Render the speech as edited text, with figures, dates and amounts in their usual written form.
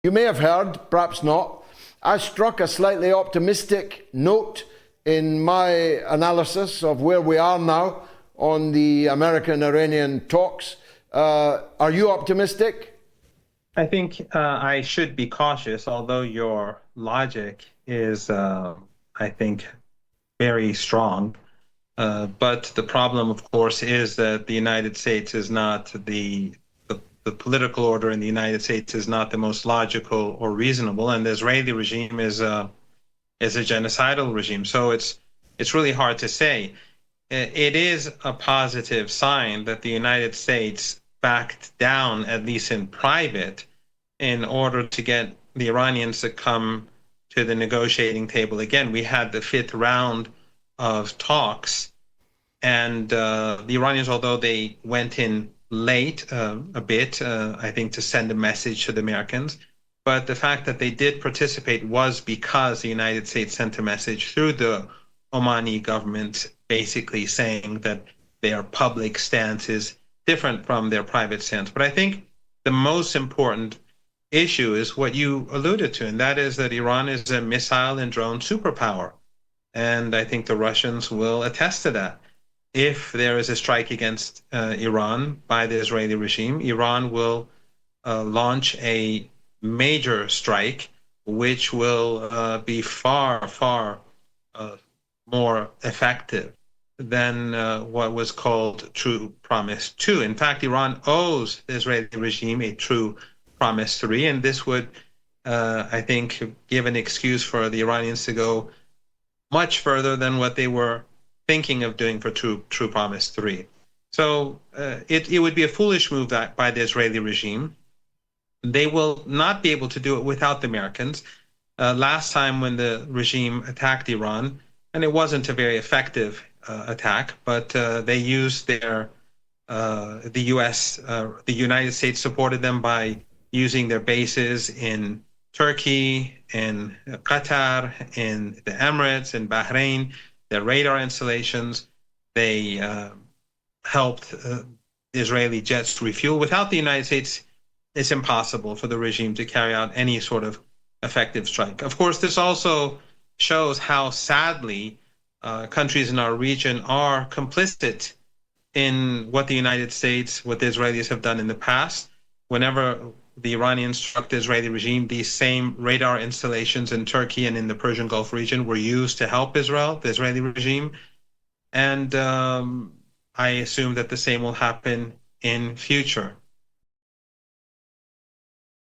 You may have heard, perhaps not, I struck a slightly optimistic note in my analysis of where we are now on the American-Iranian talks. Are you optimistic? I think I should be cautious, although your logic is, I think, very strong. But the problem, of course, is that the United States is not the political order in the United States is not the most logical or reasonable, and the Israeli regime is a genocidal regime. So it's really hard to say. It is a positive sign that the United States backed down, at least in private, in order to get the Iranians to come to the negotiating table again. We had the fifth round of talks, and the Iranians, although they went in late a bit, I think, to send a message to the Americans, but the fact that they did participate was because the United States sent a message through the Omani government, basically saying that their public stance is different from their private stance. But I think the most important issue is what you alluded to, and that is that Iran is a missile and drone superpower. And I think the Russians will attest to that. If there is a strike against Iran by the Israeli regime, Iran will launch a major strike, which will be far, far more effective than what was called True Promise 2. In fact, Iran owes the Israeli regime a True Promise 3, and this would, I think, give an excuse for the Iranians to go much further than what they were thinking of doing for True Promise 3. So it would be a foolish move by the Israeli regime. They will not be able to do it without the Americans. Last time when the regime attacked Iran, and it wasn't a very effective attack, but they used the United States supported them by using their bases in Turkey, in Qatar, in the Emirates, in Bahrain, their radar installations. They helped Israeli jets refuel. Without the United States, it's impossible for the regime to carry out any sort of effective strike. Of course, this also shows how sadly countries in our region are complicit in what the United States, what the Israelis have done in the past. Whenever the Iranians struck the Israeli regime, these same radar installations in Turkey and in the Persian Gulf region were used to help Israel, the Israeli regime. And I assume that the same will happen in future.